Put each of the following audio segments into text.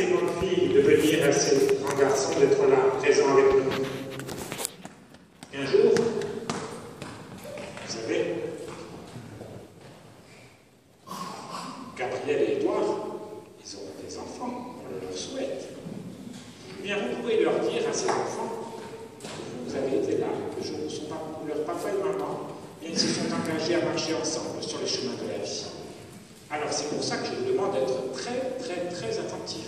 ces grandes filles de venir, à ces grands garçons d'être là, présents avec nous. Et un jour, vous savez, Gabriel et Édouard, ils auront des enfants, on le leur souhaite. Eh bien, vous pouvez leur dire à ces enfants que vous avez été là, que leur papa et maman, bien, ils se sont engagés à marcher ensemble sur les chemins de la vie. Alors c'est pour ça que je vous demande d'être très, très, très attentif.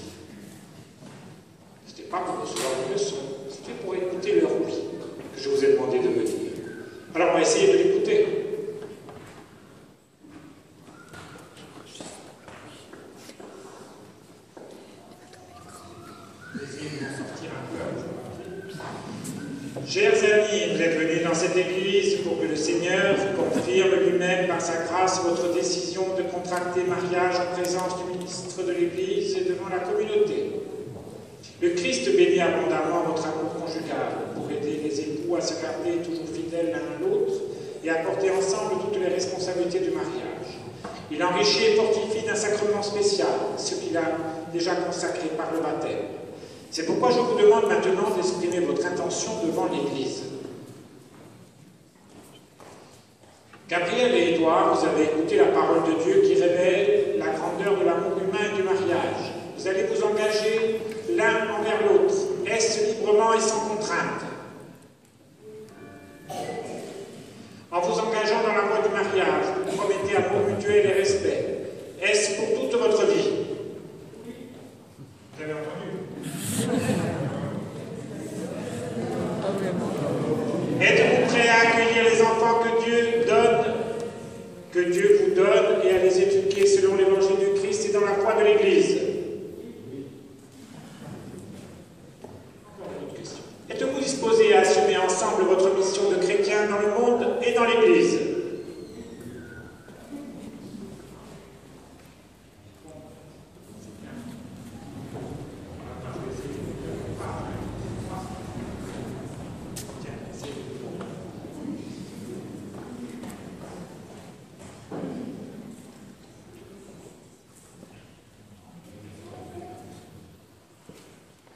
Ce n'était pas pour recevoir une leçon, c'était pour écouter leur oui que je vous ai demandé de venir. Alors on va essayer de l'écouter. Essayez de m'en sortir un peu. Chers amis, vous êtes venus dans cette église pour que le Seigneur vous confirme lui-même par sa grâce votre décision de contracter mariage en présence du ministre de l'Église et devant la communauté. Le Christ bénit abondamment votre amour conjugal pour aider les époux à se garder toujours fidèles l'un à l'autre et à porter ensemble toutes les responsabilités du mariage. Il enrichit et fortifie d'un sacrement spécial ce qu'il a déjà consacré par le baptême. C'est pourquoi je vous demande maintenant d'exprimer votre intention devant l'Église. Gabriel et Édouard, vous avez écouté la parole de Dieu qui révèle la grandeur de l'amour humain et du mariage. Vous allez vous engager l'un envers l'autre. Est-ce librement et sans contrainte? En vous engageant dans la voie du mariage, vous promettez amour mutuel et respect. Est-ce pour toute votre vie? Vous avez entendu? Êtes-vous prêt à accueillir les enfants que Dieu vous donne et à les éduquer selon l'évangile du Christ et dans la foi de l'Église? Encore une autre question. Êtes-vous disposé à assumer ensemble votre mission de chrétien dans le monde et dans l'Église?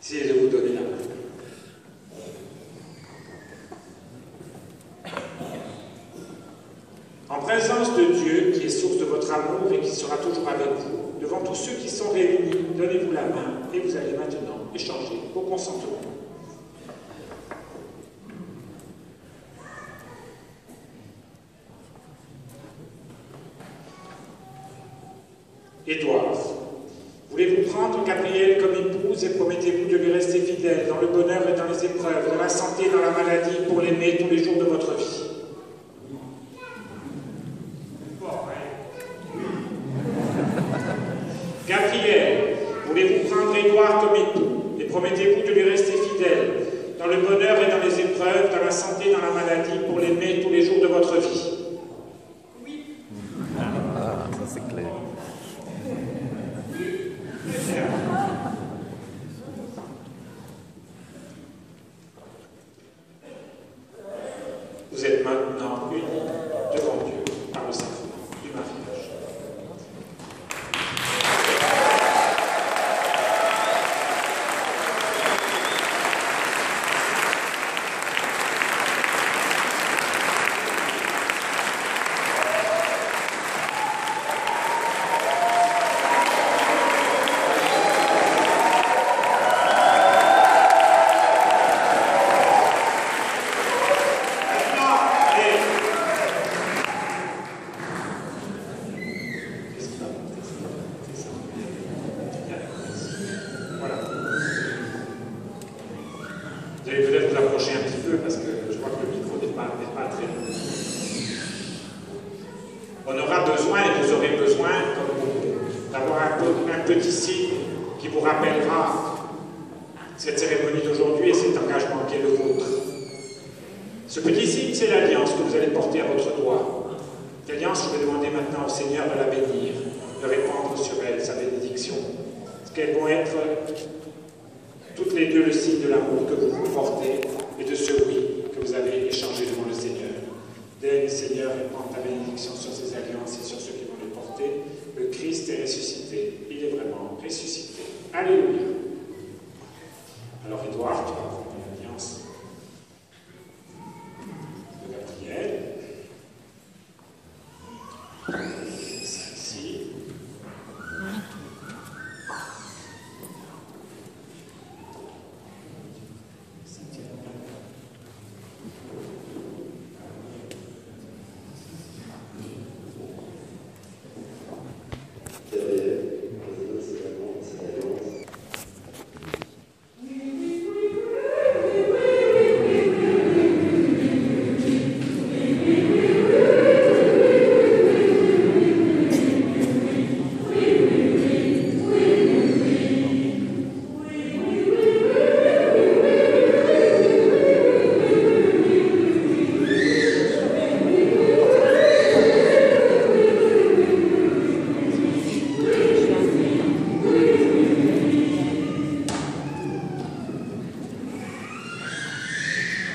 Essayez de vous donner la main. En présence de Dieu, qui est source de votre amour et qui sera toujours avec vous, devant tous ceux qui sont réunis, donnez-vous la main et vous allez maintenant échanger vos consentements. Édouard, voulez-vous prendre Gabriel comme épouse et promettez-vous de lui rester fidèle dans le bonheur et dans les épreuves, dans la santé et dans la maladie, pour l'aimer tous les jours de votre vie? Gabriel, voulez-vous prendre Édouard comme époux et promettez-vous de lui rester fidèle dans le bonheur et dans les épreuves, dans la santé et dans la maladie, pour l'aimer tous les jours de votre vie? Oui. Ah, ça c'est clair. Vous êtes maintenant unis devant Dieu par le sacrement du mariage. Vous allez peut-être vous approcher un petit peu parce que je vois que le micro n'est pas très long. On aura besoin, et vous aurez besoin, comme vous, d'avoir un petit signe qui vous rappellera cette cérémonie d'aujourd'hui et cet engagement qui est le vôtre. Ce petit signe, c'est l'alliance que vous allez porter à votre doigt. Cette alliance, je vais demander maintenant au Seigneur de la bénir, de répandre sur elle sa bénédiction. Parce qu'elles vont être toutes les deux le signe de l'amour que vous vous portez et de ce oui que vous avez échangé devant le Seigneur. Daigne, Seigneur, répand ta bénédiction sur ces alliances et sur ceux qui vont les porter. Le Christ est ressuscité. Il est vraiment ressuscité. Alléluia.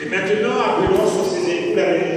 Et maintenant, appelons sur ces époux la bénédiction.